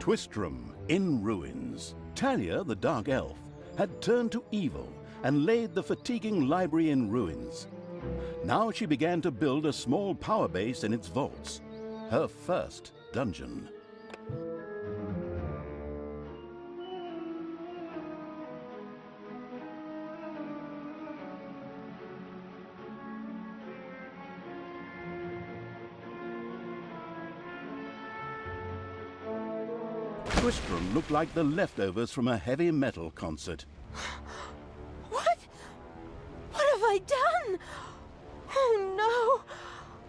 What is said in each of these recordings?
Twistram in ruins. Talia, the Dark Elf, had turned to evil and laid the fatiguing library in ruins. Now she began to build a small power base in its vaults, her first dungeon. Twistram looked like the leftovers from a heavy metal concert. What? What have I done? Oh no!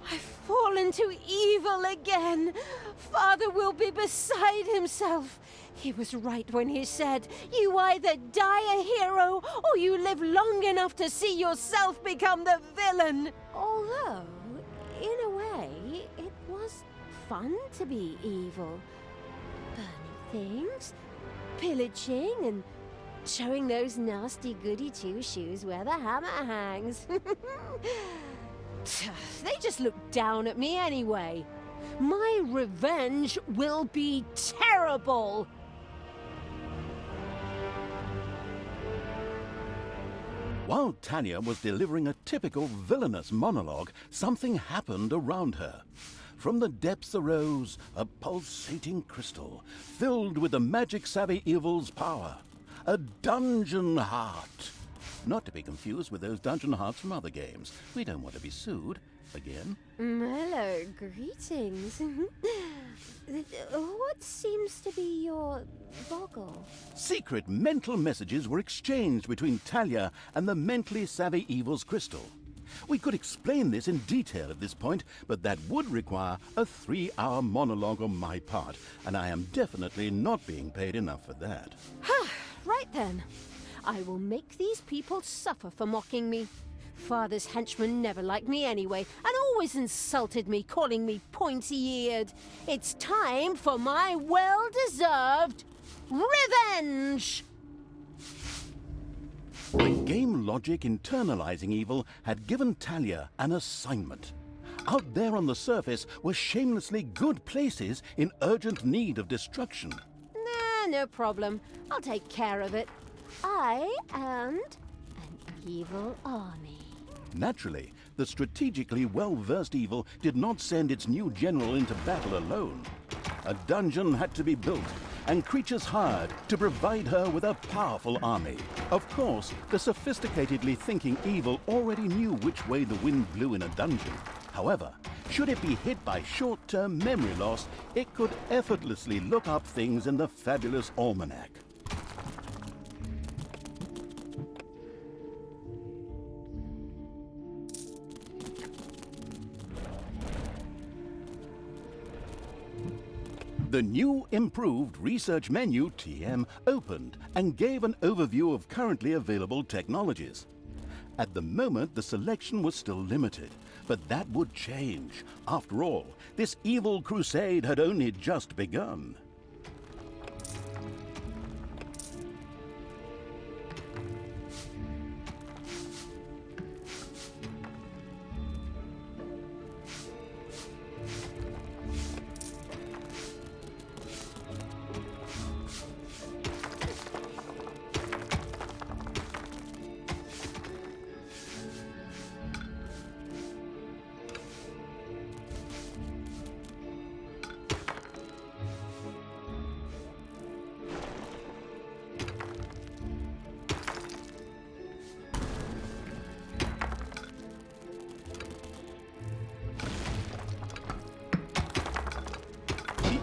I've fallen to evil again. Father will be beside himself. He was right when he said, you either die a hero or you live long enough to see yourself become the villain. Although, in a way, it was fun to be evil. Burning things, pillaging, and showing those nasty goody two-shoes where the hammer hangs. They just look down at me anyway. My revenge will be terrible! While Talia was delivering a typical villainous monologue, something happened around her. From the depths arose a pulsating crystal, filled with the magic-savvy evil's power. A dungeon heart. Not to be confused with those dungeon hearts from other games. We don't want to be sued. Again. Hello, greetings. What seems to be your boggle? Secret mental messages were exchanged between Talia and the mentally savvy evil's crystal. We could explain this in detail at this point, but that would require a 3-hour monologue on my part, and I am definitely not being paid enough for that. Right then. I will make these people suffer for mocking me. Father's henchmen never liked me anyway, and always insulted me, calling me pointy-eared. It's time for my well-deserved revenge! The game logic internalizing evil had given Talia an assignment. Out there on the surface were shamelessly good places in urgent need of destruction. Nah, no problem. I'll take care of it. I and an evil army. Naturally, the strategically well-versed evil did not send its new general into battle alone. A dungeon had to be built, and creatures hired to provide her with a powerful army. Of course, the sophisticatedly thinking evil already knew which way the wind blew in a dungeon. However, should it be hit by short-term memory loss, it could effortlessly look up things in the fabulous almanac. The new improved research menu, TM, opened and gave an overview of currently available technologies. At the moment, the selection was still limited, but that would change. After all, this evil crusade had only just begun.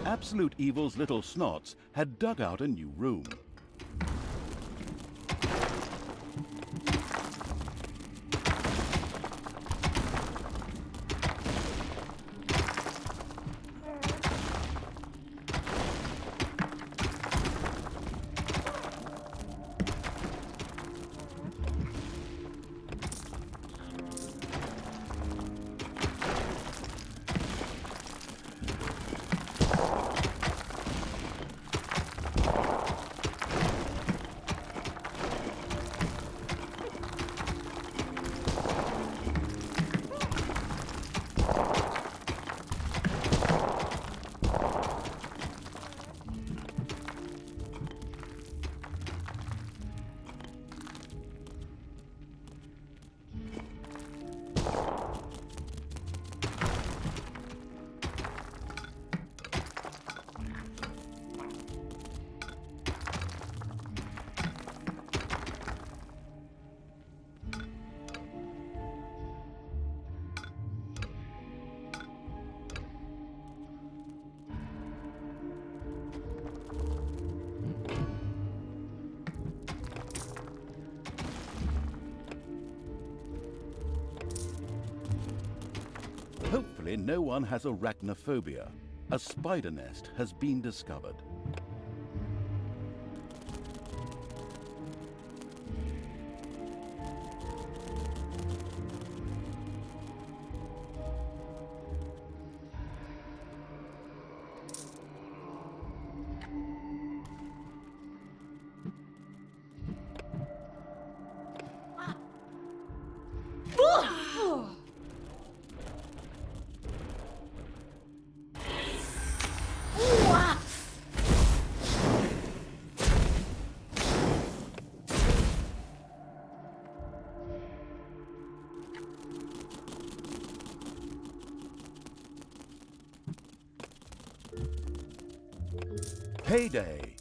Absolute Evil's little snots had dug out a new room. Hopefully no one has arachnophobia. A spider nest has been discovered. Payday!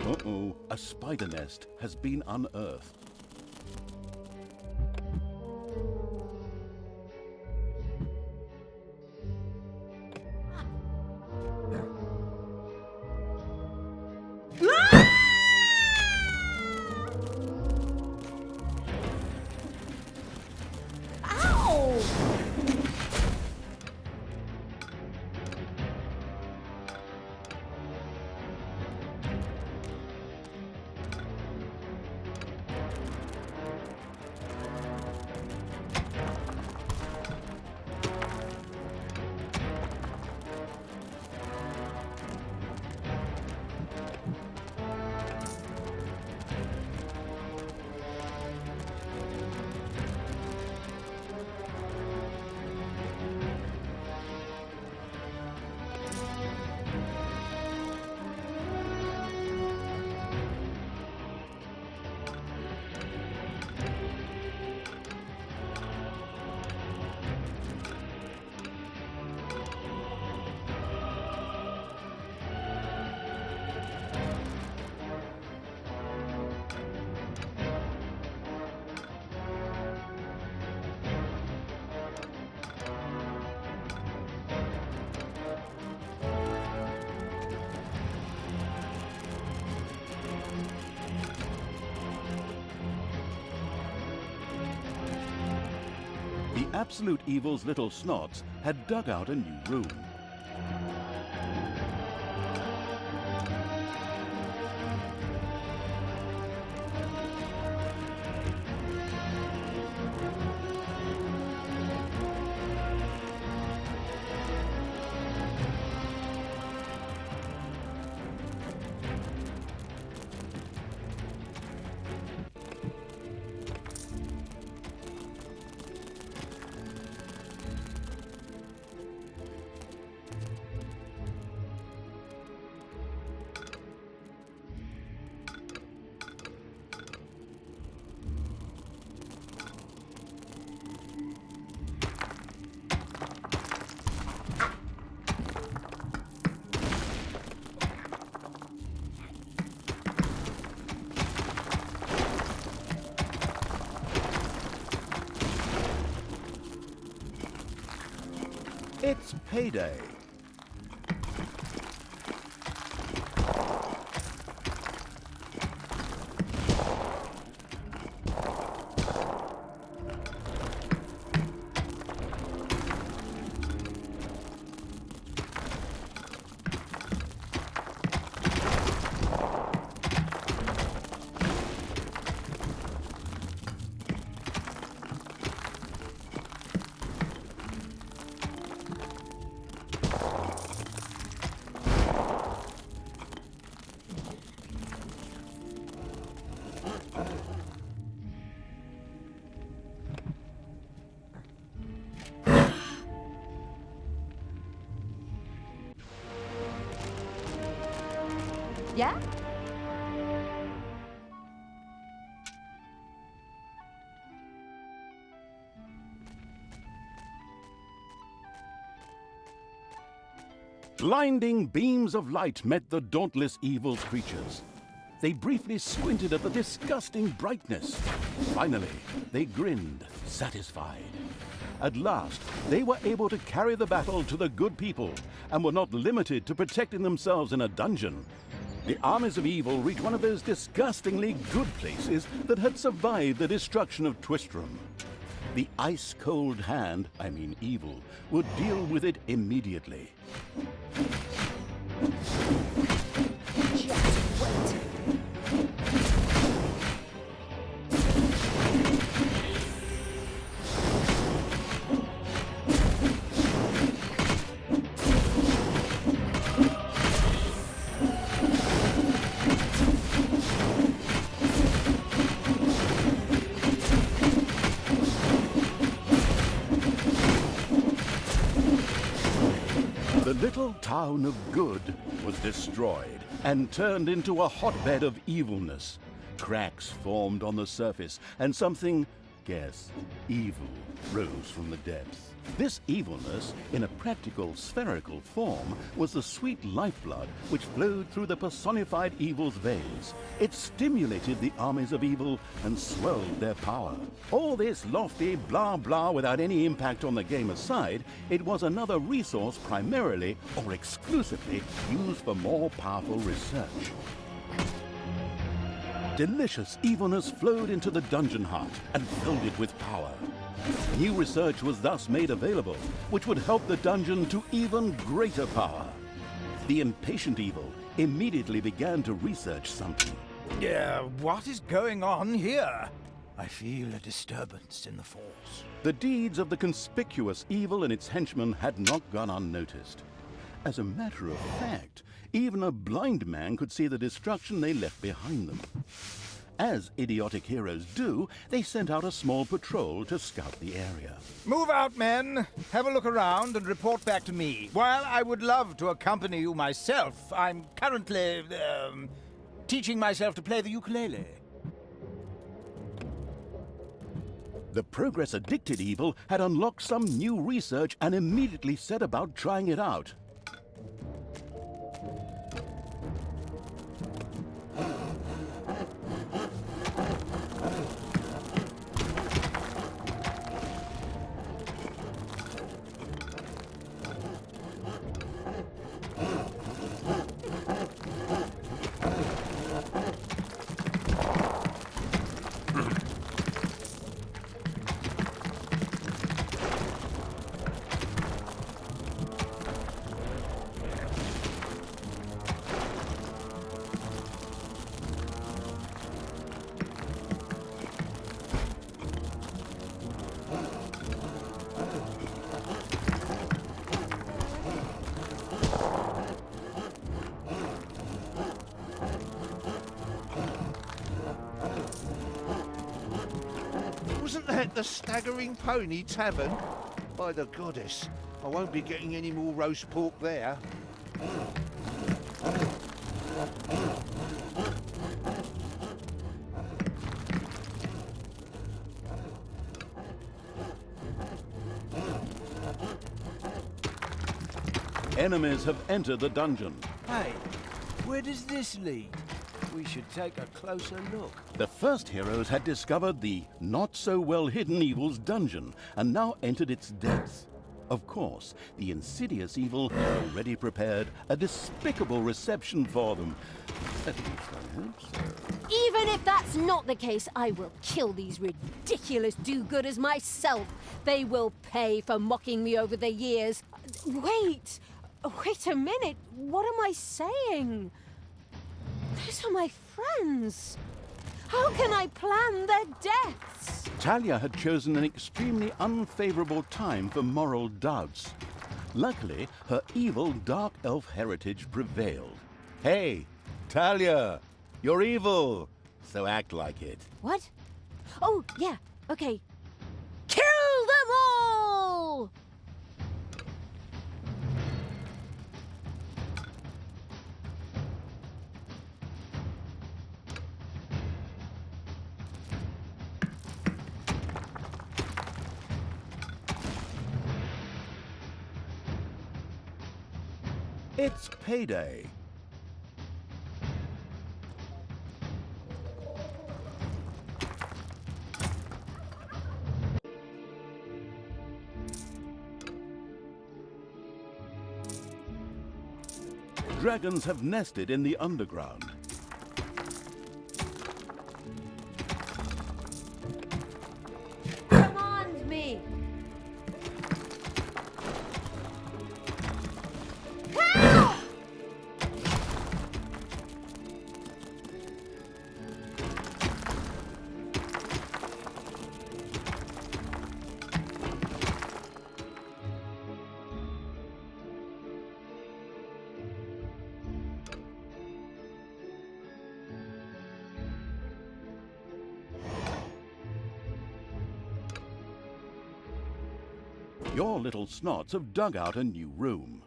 Uh-oh, a spider nest has been unearthed. Absolute Evil's little snots had dug out a new room. It's payday. Yeah? Blinding beams of light met the dauntless evil creatures. They briefly squinted at the disgusting brightness. Finally, they grinned, satisfied. At last, they were able to carry the battle to the good people and were not limited to protecting themselves in a dungeon. The armies of evil reached one of those disgustingly good places that had survived the destruction of Twistram. The ice-cold hand, I mean evil, would deal with it immediately. Just wait. The little town of Good was destroyed and turned into a hotbed of evilness. Cracks formed on the surface, and something, guess, evil, rose from the depths. This evilness, in a practical spherical form, was the sweet lifeblood which flowed through the personified evil's veins. It stimulated the armies of evil and swelled their power. All this lofty blah blah without any impact on the game aside, it was another resource primarily or exclusively used for more powerful research. Delicious evilness flowed into the dungeon heart and filled it with power. New research was thus made available, which would help the dungeon to even greater power. The impatient evil immediately began to research something. What is going on here? I feel a disturbance in the force. The deeds of the conspicuous evil and its henchmen had not gone unnoticed. As a matter of fact, even a blind man could see the destruction they left behind them. As idiotic heroes do, they sent out a small patrol to scout the area. Move out, men! Have a look around and report back to me. While I would love to accompany you myself, I'm currently, teaching myself to play the ukulele. The progress-addicted evil had unlocked some new research and immediately set about trying it out. Wasn't that the Staggering Pony Tavern? By the goddess, I won't be getting any more roast pork there. Enemies have entered the dungeon. Hey, where does this lead? We should take a closer look. The first heroes had discovered the not-so-well-hidden evil's dungeon and now entered its depths. Of course, the insidious evil had already prepared a despicable reception for them. At least I hope so. Even if that's not the case, I will kill these ridiculous do-gooders myself. They will pay for mocking me over the years. Wait a minute. What am I saying? Those are my friends. How can I plan their deaths? Talia had chosen an extremely unfavorable time for moral doubts. Luckily, her evil dark elf heritage prevailed. Hey, Talia, you're evil, so act like it. What? Oh, yeah, okay. Kill them all! It's payday. Dragons have nested in the underground. Command me! Ah! Your little snots have dug out a new room.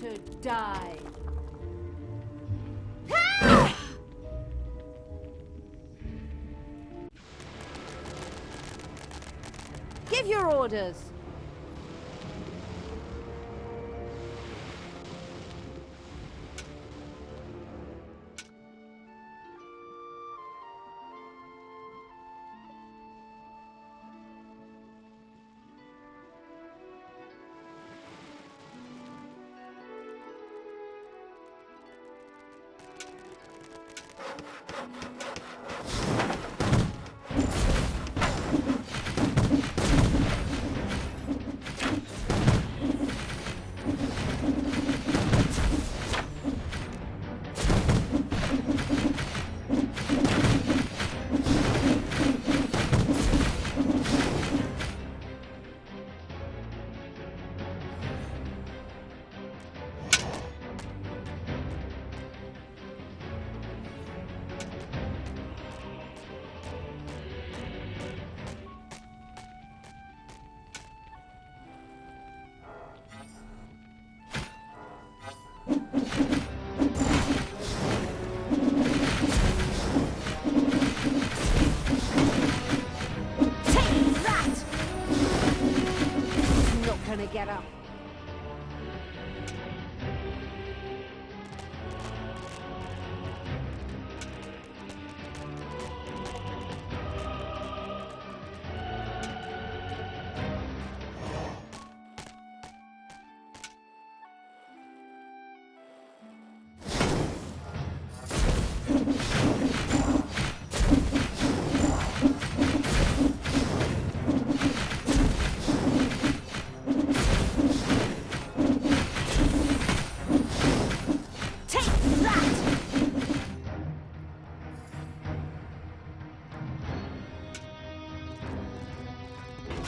To die. Ah! Give your orders.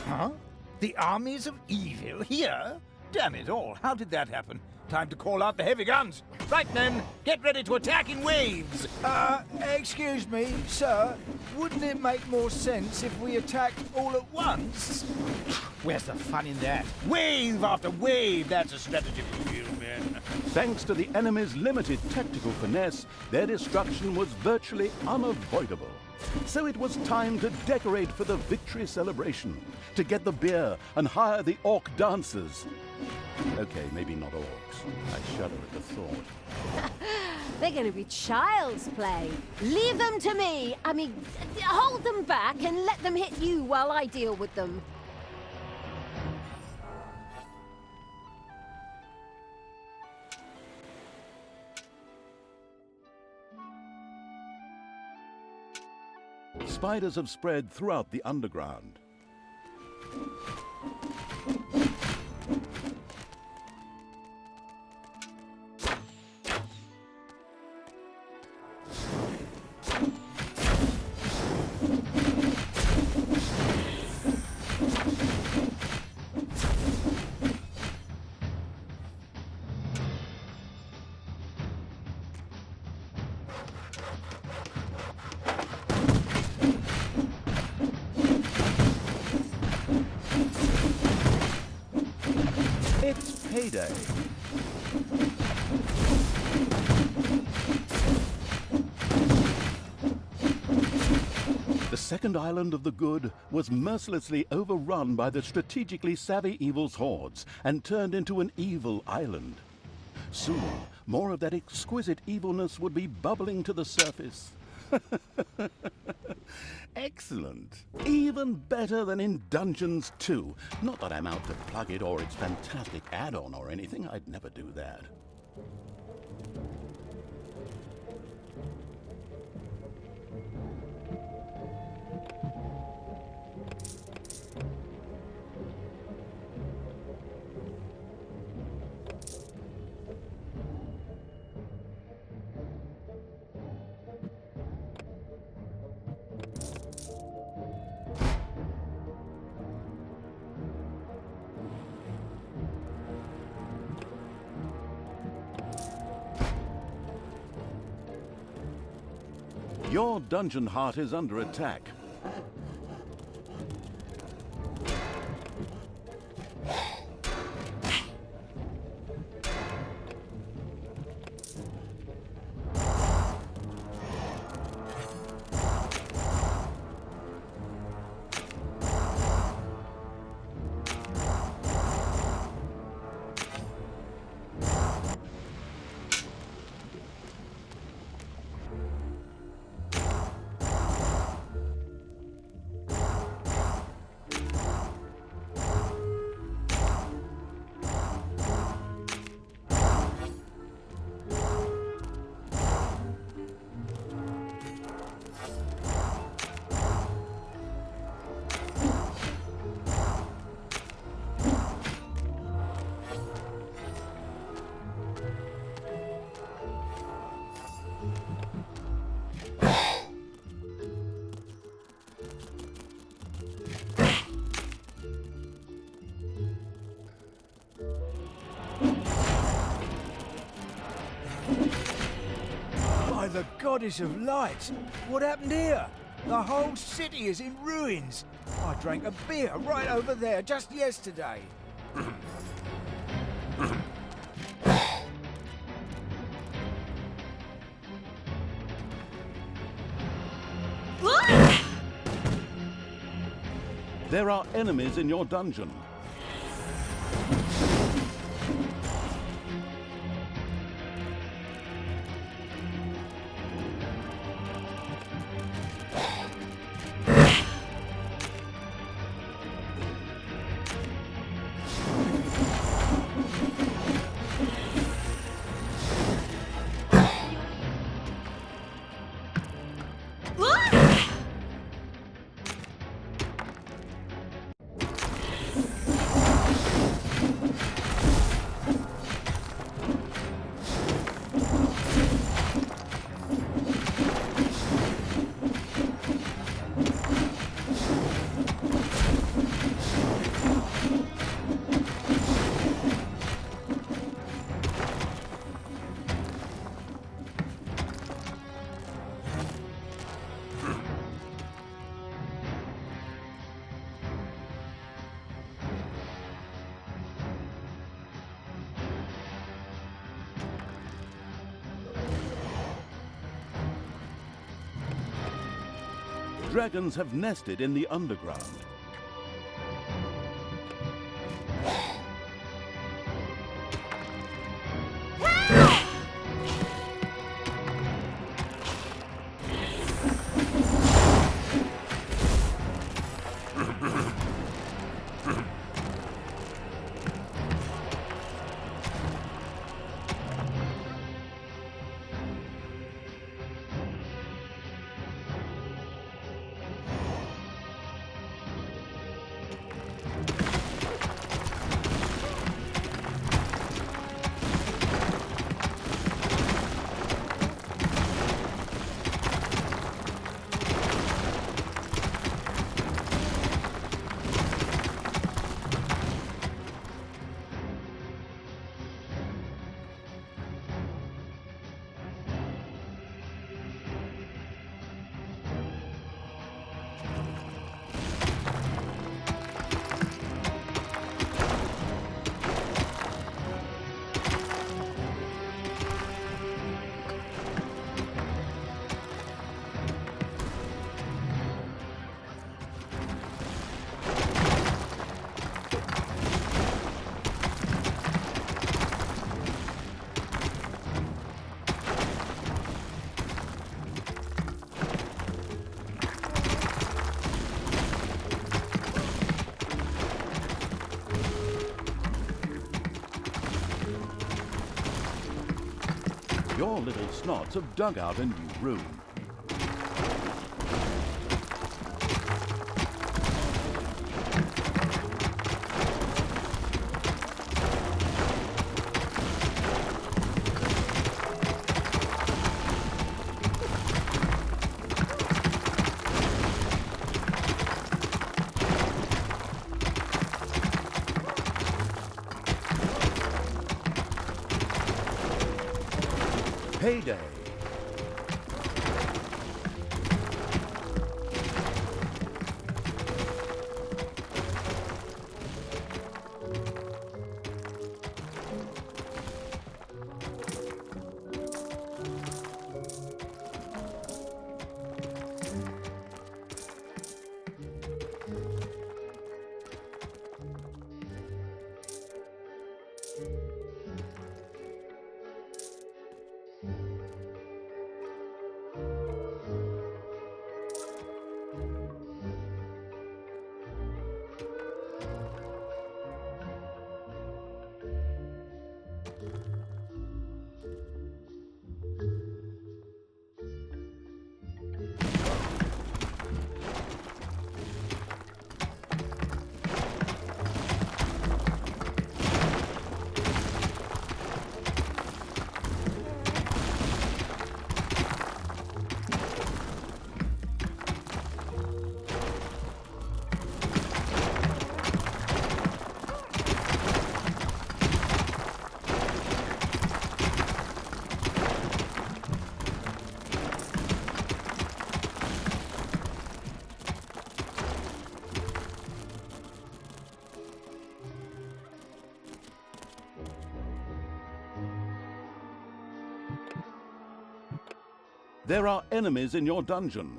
Huh? The armies of evil here? Damn it all, how did that happen? Time to call out the heavy guns. Right then, get ready to attack in waves. Excuse me, sir. Wouldn't it make more sense if we attacked all at once? Where's the fun in that? Wave after wave, that's a strategy for real men. Thanks to the enemy's limited tactical finesse, their destruction was virtually unavoidable. So it was time to decorate for the victory celebration, to get the beer and hire the orc dancers. Okay, maybe not orcs. I shudder at the thought. They're going to be child's play. Leave them to me. I mean, hold them back and let them hit you while I deal with them. Spiders have spread throughout the underground. It's payday. The second island of the good was mercilessly overrun by the strategically savvy evil's hordes and turned into an evil island. Soon, more of that exquisite evilness would be bubbling to the surface. Excellent. Even better than in Dungeons 2. Not that I'm out to plug it or its fantastic add-on or anything. I'd never do that. Your dungeon heart is under attack. By the goddess of light! What happened here? The whole city is in ruins. I drank a beer right over there just yesterday. There are enemies in your dungeon. Dragons have nested in the underground. Your little snots have dug out a new room. Payday. There are enemies in your dungeon.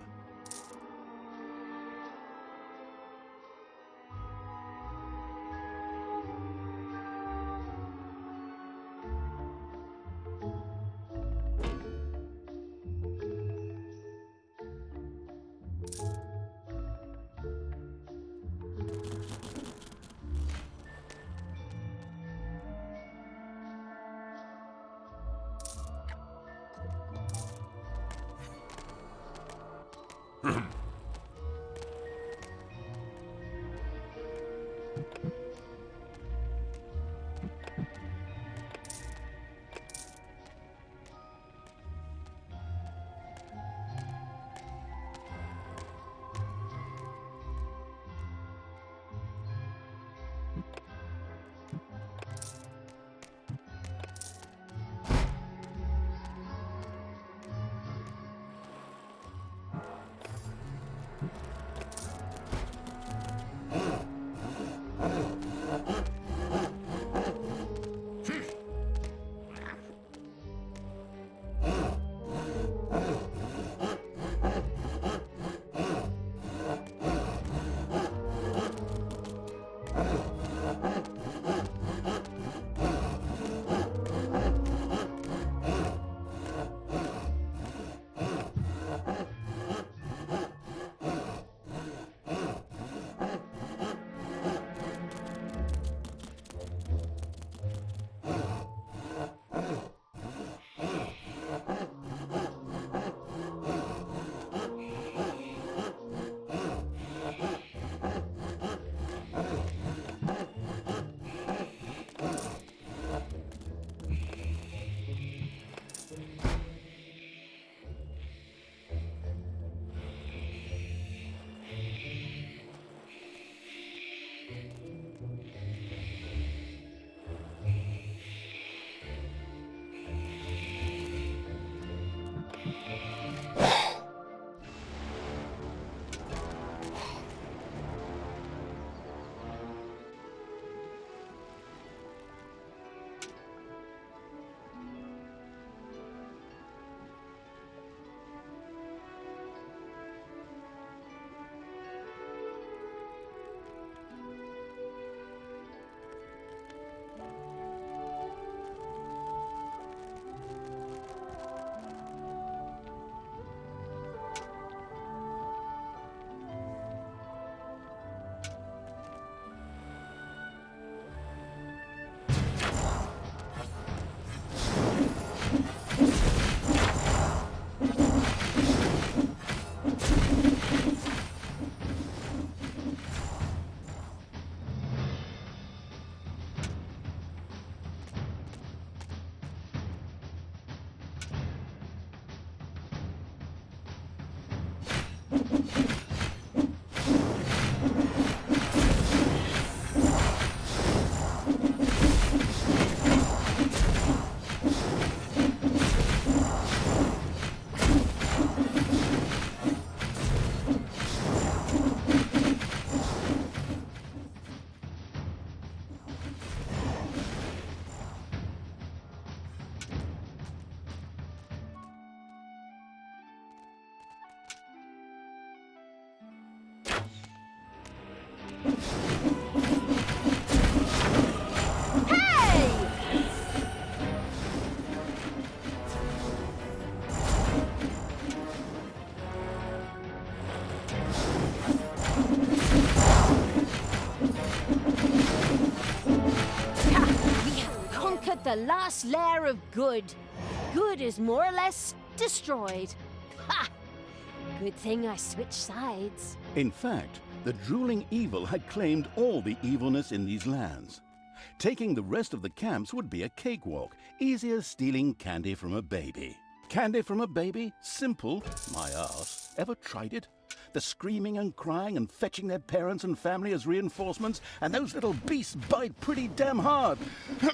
the last lair of good. Good is more or less destroyed. Ha! Good thing I switched sides. In fact, the drooling evil had claimed all the evilness in these lands. Taking the rest of the camps would be a cakewalk, easy as stealing candy from a baby. Candy from a baby? Simple. My arse. Ever tried it? The screaming and crying and fetching their parents and family as reinforcements, and those little beasts bite pretty damn hard.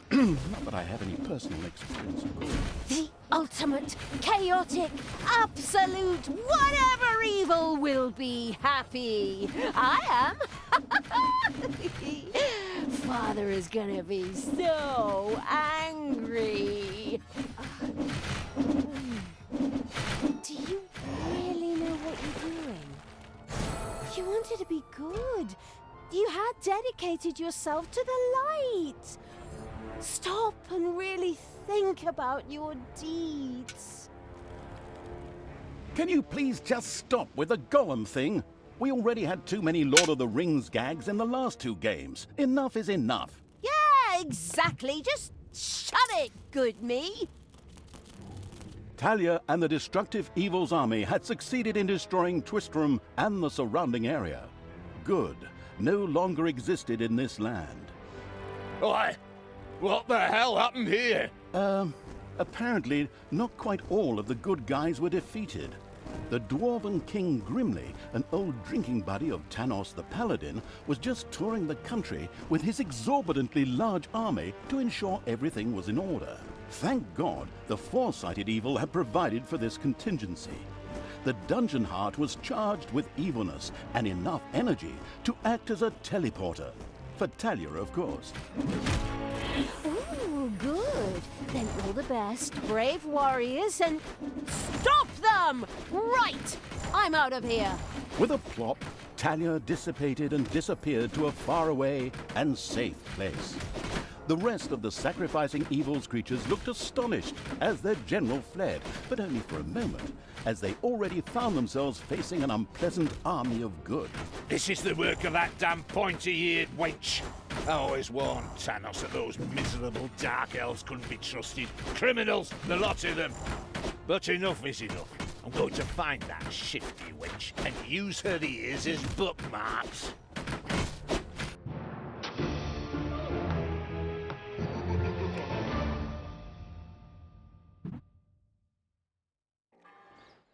Not that I have any personal experience, of course. The ultimate, chaotic, absolute, whatever evil will be happy. I am. Father is gonna be so angry. Do you really know what you're doing? You wanted to be good. You had dedicated yourself to the light. Stop and really think about your deeds. Can you please just stop with the golem thing? We already had too many Lord of the Rings gags in the last 2 games. Enough is enough. Yeah, exactly. Just shut it, good me. Talia and the destructive evil's army had succeeded in destroying Twistram and the surrounding area. Good no longer existed in this land. Oi! What the hell happened here? Apparently, not quite all of the good guys were defeated. The Dwarven King Grimly, an old drinking buddy of Tanos the Paladin, was just touring the country with his exorbitantly large army to ensure everything was in order. Thank God, the foresighted evil had provided for this contingency. The Dungeon Heart was charged with evilness and enough energy to act as a teleporter. For Talia, of course. Ooh, good. Then all the best, brave warriors, and stop them! Right! I'm out of here. With a plop, Talia dissipated and disappeared to a faraway and safe place. The rest of the sacrificing evil's creatures looked astonished as their general fled, but only for a moment, as they already found themselves facing an unpleasant army of good. This is the work of that damn pointy-eared wench. I always warned Tanos that those miserable dark elves couldn't be trusted. Criminals, the lot of them. But enough is enough. I'm going to find that shifty wench and use her ears as bookmarks.